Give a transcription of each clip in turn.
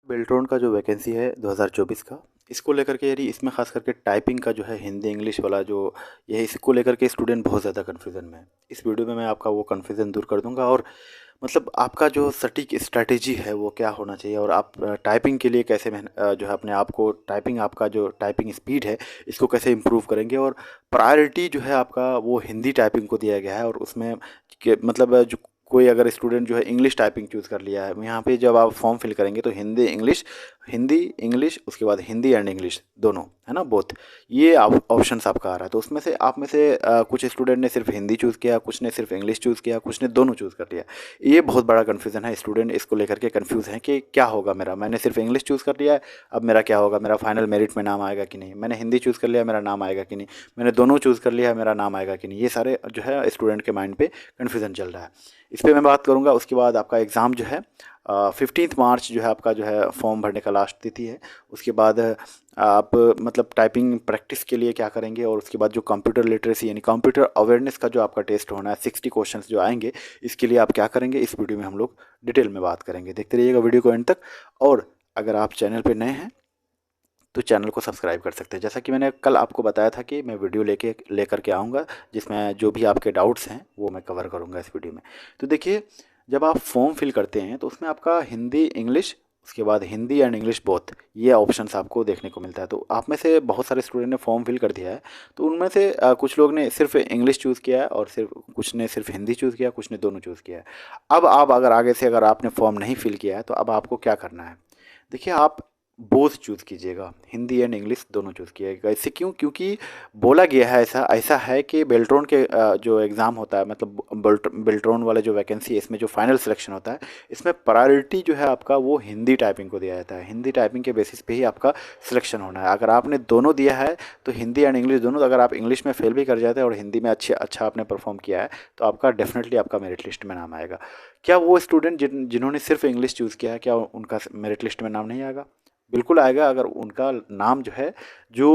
बेल्ट्रॉन का जो वैकेंसी है 2024 का, इसको लेकर के यदि इसमें ख़ास करके टाइपिंग का जो है हिंदी इंग्लिश वाला जो ये इसको लेकर के स्टूडेंट बहुत ज़्यादा कन्फ्यूज़न में है। इस वीडियो में मैं आपका वो कन्फ्यूज़न दूर कर दूंगा और मतलब आपका जो सटीक स्ट्रैटेजी है वो क्या होना चाहिए और आप टाइपिंग के लिए कैसे जो है अपने आप को टाइपिंग आपका जो टाइपिंग स्पीड है इसको कैसे इम्प्रूव करेंगे और प्रायोरिटी जो है आपका वो हिंदी टाइपिंग को दिया गया है और उसमें मतलब जो कोई अगर स्टूडेंट जो है इंग्लिश टाइपिंग चूज़ कर लिया है यहाँ पे जब आप फॉर्म फिल करेंगे तो हिंदी इंग्लिश उसके बाद हिंदी एंड इंग्लिश दोनों है ना बोथ ये ऑप्शंस आपका आ रहा है। तो उसमें से आप में से कुछ स्टूडेंट ने सिर्फ हिंदी चूज़ किया, कुछ ने सिर्फ इंग्लिश चूज़ किया, कुछ ने दोनों चूज़ कर लिया। ये बहुत बड़ा कन्फ्यूज़न है, स्टूडेंट इसको लेकर के कन्फ्यूज़ हैं कि क्या होगा मेरा, मैंने सिर्फ इंग्लिश चूज़ कर लिया है, अब मेरा क्या होगा, मेरा फाइनल मेरिट में नाम आएगा कि नहीं, मैंने हिंदी चूज़ कर लिया मेरा नाम आएगा कि नहीं, मैंने दोनों चूज़ कर लिया है मेरा नाम आएगा कि नहीं। ये सारे जो है स्टूडेंट के माइंड पे कन्फ्यूज़न चल रहा है। इस पर मैं बात करूँगा। उसके बाद आपका एग्ज़ाम जो है 15 मार्च जो है आपका जो है फॉर्म भरने का लास्ट तिथि है। उसके बाद आप मतलब टाइपिंग प्रैक्टिस के लिए क्या करेंगे और उसके बाद जो कंप्यूटर लिटरेसी यानी कंप्यूटर अवेयरनेस का जो आपका टेस्ट होना है 60 क्वेश्चंस जो आएंगे, इसके लिए आप क्या करेंगे इस वीडियो में हम लोग डिटेल में बात करेंगे। देखते रहिएगा वीडियो को एंड तक। और अगर आप चैनल पर नए हैं तो चैनल को सब्सक्राइब कर सकते हैं। जैसा कि मैंने कल आपको बताया था कि मैं वीडियो लेकर के आऊँगा जिसमें जो भी आपके डाउट्स हैं वो मैं कवर करूँगा इस वीडियो में। तो देखिए, जब आप फॉर्म फिल करते हैं तो उसमें आपका हिंदी इंग्लिश उसके बाद हिंदी एंड इंग्लिश बोथ ये ऑप्शंस आपको देखने को मिलता है। तो आप में से बहुत सारे स्टूडेंट ने फॉर्म फिल कर दिया है, तो उनमें से कुछ लोग ने सिर्फ इंग्लिश चूज़ किया है और सिर्फ कुछ ने सिर्फ हिंदी चूज़ किया, कुछ ने दोनों चूज़ किया है। अब आप अगर आगे से अगर आपने फॉर्म नहीं फिल किया है तो अब आपको क्या करना है। देखिए, आप बोथ चूज़ कीजिएगा, हिंदी एंड इंग्लिश दोनों चूज़ कीजिएगा। इससे क्यों? क्योंकि बोला गया है ऐसा ऐसा है कि बेल्ट्रॉन के जो एग्ज़ाम होता है मतलब बेल्ट्रॉन वाला जो वैकेंसी है इसमें जो फाइनल सिलेक्शन होता है इसमें प्रायोरिटी जो है आपका वो हिंदी टाइपिंग को दिया जाता है। हिंदी टाइपिंग के बेसिस पे ही आपका सिलेक्शन होना है। अगर आपने दोनों दिया है तो हिंदी एंड इंग्लिश दोनों, अगर आप इंग्लिश में फेल भी कर जाते हैं और हिंदी में अच्छा आपने परफॉर्म किया है तो आपका डेफिनेटली आपका मेरिट लिस्ट में नाम आएगा। क्या वो स्टूडेंट जिन्होंने सिर्फ इंग्लिश चूज़ किया है क्या उनका मेरिट लिस्ट में नाम नहीं आएगा? बिल्कुल आएगा। अगर उनका नाम जो है जो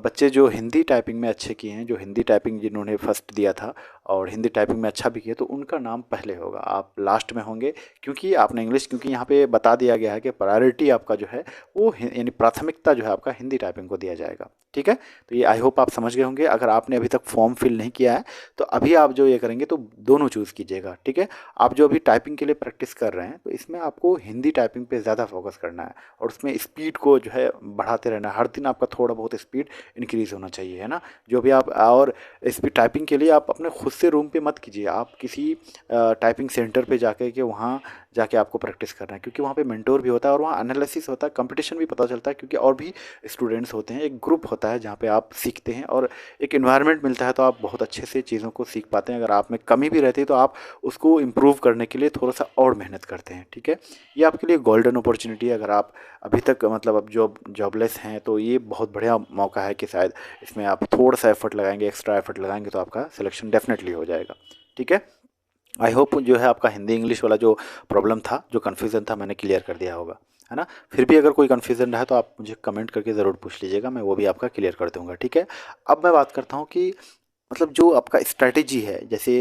बच्चे जो हिंदी टाइपिंग में अच्छे किए हैं, जो हिंदी टाइपिंग जिन्होंने फर्स्ट दिया था और हिंदी टाइपिंग में अच्छा भी किया, तो उनका नाम पहले होगा, आप लास्ट में होंगे। क्योंकि आपने इंग्लिश, क्योंकि यहाँ पे बता दिया गया है कि प्रायोरिटी आपका जो है वो यानी प्राथमिकता जो है आपका हिंदी टाइपिंग को दिया जाएगा। ठीक है, तो ये आई होप आप समझ गए होंगे। अगर आपने अभी तक फॉर्म फिल नहीं किया है तो अभी आप जो ये करेंगे तो दोनों चूज़ कीजिएगा। ठीक है, आप जो अभी टाइपिंग के लिए प्रैक्टिस कर रहे हैं तो इसमें आपको हिंदी टाइपिंग पे ज़्यादा फोकस करना है और उसमें स्पीड को जो है बढ़ाते रहना है। हर दिन आपका थोड़ा बहुत स्पीड इंक्रीज़ होना चाहिए, है ना। जो भी आप और स्पीड टाइपिंग के लिए आप अपने खुद से रूम पे मत कीजिए, आप किसी टाइपिंग सेंटर पे जाके के वहाँ जाके आपको प्रैक्टिस करना है, क्योंकि वहाँ पे मेंटोर भी होता है और वहाँ एनालिसिस होता है, कंपटीशन भी पता चलता है, क्योंकि और भी स्टूडेंट्स होते हैं, एक ग्रुप होता है जहाँ पे आप सीखते हैं और एक इन्वायरमेंट मिलता है, तो आप बहुत अच्छे से चीज़ों को सीख पाते हैं। अगर आप में कमी भी रहती है तो आप उसको इम्प्रूव करने के लिए थोड़ा सा और मेहनत करते हैं। ठीक है, ये आपके लिए गोल्डन अपॉर्चुनिटी है। अगर आप अभी तक मतलब अब जॉबलेस हैं तो ये बहुत बढ़िया मौका है कि शायद इसमें आप थोड़ा सा एफर्ट लगाएंगे, एक्स्ट्रा एफर्ट लगाएंगे तो आपका सिलेक्शन डेफिनेटली हो जाएगा। ठीक है, आई होप जो है आपका हिंदी इंग्लिश वाला जो प्रॉब्लम था, जो कन्फ्यूज़न था, मैंने क्लियर कर दिया होगा, है ना। फिर भी अगर कोई कन्फ्यूज़न रहा तो आप मुझे कमेंट करके ज़रूर पूछ लीजिएगा, मैं वो भी आपका क्लियर कर दूंगा। ठीक है, अब मैं बात करता हूँ कि मतलब जो आपका स्ट्रैटेजी है, जैसे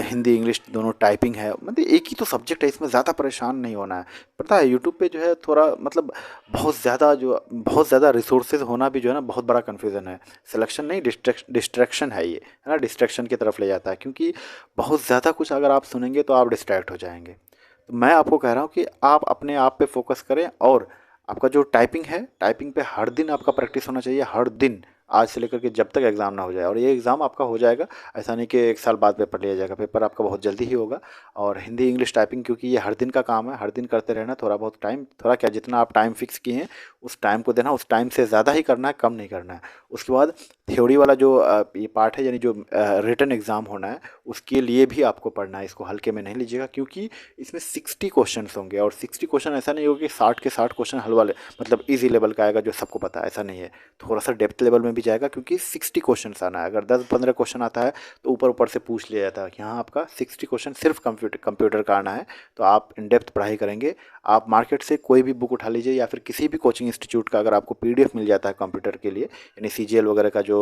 हिंदी इंग्लिश दोनों टाइपिंग है, मतलब एक ही तो सब्जेक्ट है, इसमें ज़्यादा परेशान नहीं होना है। पता है यूट्यूब पे जो है थोड़ा मतलब बहुत ज़्यादा रिसोर्सेज होना भी जो है ना बहुत बड़ा कन्फ्यूज़न है। सिलेक्शन नहीं, डिस्ट्रैक्शन है ये, है ना, डिस्ट्रैक्शन की तरफ ले जाता है, क्योंकि बहुत ज़्यादा कुछ अगर आप सुनेंगे तो आप डिस्ट्रैक्ट हो जाएंगे। तो मैं आपको कह रहा हूँ कि आप अपने आप पे फोकस करें और आपका जो टाइपिंग है, टाइपिंग पे हर दिन आपका प्रैक्टिस होना चाहिए, हर दिन, आज से लेकर के जब तक एग्ज़ाम ना हो जाए। और ये एग्ज़ाम आपका हो जाएगा, ऐसा नहीं कि 1 साल बाद पेपर लिया जाएगा, पेपर आपका बहुत जल्दी ही होगा। और हिंदी इंग्लिश टाइपिंग क्योंकि ये हर दिन का काम है, हर दिन करते रहना, थोड़ा बहुत टाइम, थोड़ा क्या जितना आप टाइम फिक्स किए हैं उस टाइम को देना, उस टाइम से ज़्यादा ही करना है, कम नहीं करना है। उसके बाद थ्योरी वाला जो ये पार्ट है, यानी जो रिटन एग्ज़ाम होना है, उसके लिए भी आपको पढ़ना है। इसको हल्के में नहीं लीजिएगा, क्योंकि इसमें 60 क्वेश्चन होंगे और 60 क्वेश्चन ऐसा नहीं होगा कि 60 के 60 क्वेश्चन हल वाले मतलब इजी लेवल का आएगा जो सबको पता है, ऐसा नहीं है। थोड़ा सा डेप्थ लेवल में भी जाएगा, क्योंकि 60 क्वेश्चन आना है। अगर 10-15 क्वेश्चन आता है तो ऊपर ऊपर से पूछ लिया जाता है कि हाँ आपका 60 क्वेश्चन सिर्फ कंप्यूटर का आना है। तो आप इन डेप्थ पढ़ाई करेंगे। आप मार्केट से कोई भी बुक उठा लीजिए या फिर किसी भी कोचिंग इंस्टीट्यूट का अगर आपको पीडीएफ मिल जाता है कंप्यूटर के लिए, यानी सीजीएल वगैरह का जो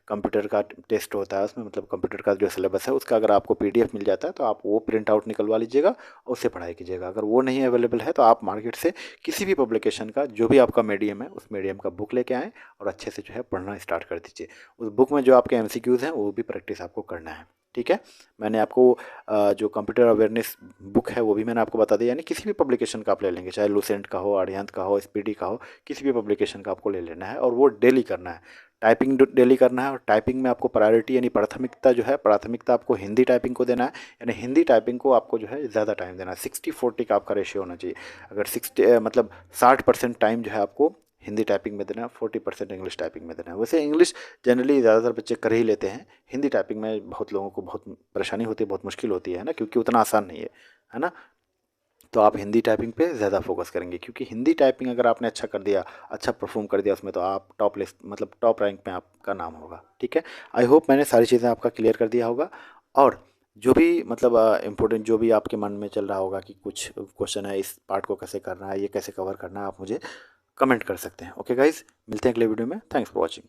कंप्यूटर का टेस्ट होता है उसमें, मतलब कंप्यूटर का जो सिलेबस है उसका अगर आपको PDF मिल जाता है तो आप वो प्रिंट आउट निकलवा लीजिएगा और उससे पढ़ाई कीजिएगा। अगर वो नहीं अवेलेबल है तो आप मार्केट से किसी भी पब्लिकेशन का, जो भी आपका मीडियम है उस मीडियम का बुक लेके आएँ और अच्छे से जो है पढ़ना स्टार्ट कर दीजिए। उस बुक में जो आपके MCQs हैं वो भी प्रैक्टिस आपको करना है, ठीक है। मैंने आपको जो कंप्यूटर अवेयरनेस बुक है वो भी मैंने आपको बता दिया, यानी किसी भी पब्लिकेशन का आप ले लेंगे, चाहे लूसेंट का हो, आर्यंत का हो, SPD का हो, किसी भी पब्लिकेशन का आपको ले लेना है और वो डेली करना है। टाइपिंग डेली करना है और टाइपिंग में आपको प्रायोरिटी यानी प्राथमिकता जो है, प्राथमिकता आपको हिंदी टाइपिंग को देना है, यानी हिंदी टाइपिंग को आपको जो है ज़्यादा टाइम देना है। 60-40 का आपका रेशियो होना चाहिए। अगर 60 मतलब 60% टाइम जो है आपको हिंदी टाइपिंग में देना है, 40% इंग्लिश टाइपिंग में देना है। वैसे इंग्लिश जनरली ज़्यादातर बच्चे कर ही लेते हैं, हिंदी टाइपिंग में बहुत लोगों को बहुत परेशानी होती है, बहुत मुश्किल होती है ना, क्योंकि उतना आसान नहीं है ना। तो आप हिंदी टाइपिंग पे ज़्यादा फोकस करेंगे, क्योंकि हिंदी टाइपिंग अगर आपने अच्छा कर दिया, अच्छा परफॉर्म कर दिया उसमें, तो आप टॉप लिस्ट मतलब टॉप रैंक में आपका नाम होगा, ठीक है। आई होप मैंने सारी चीज़ें आपका क्लियर कर दिया होगा। और जो भी मतलब इम्पोर्टेंट जो भी आपके मन में चल रहा होगा कि कुछ क्वेश्चन है, इस पार्ट को कैसे करना है, ये कैसे कवर करना है, आप मुझे कमेंट कर सकते हैं। ओके गाइज, मिलते हैं अगले वीडियो में। Thanks for watching.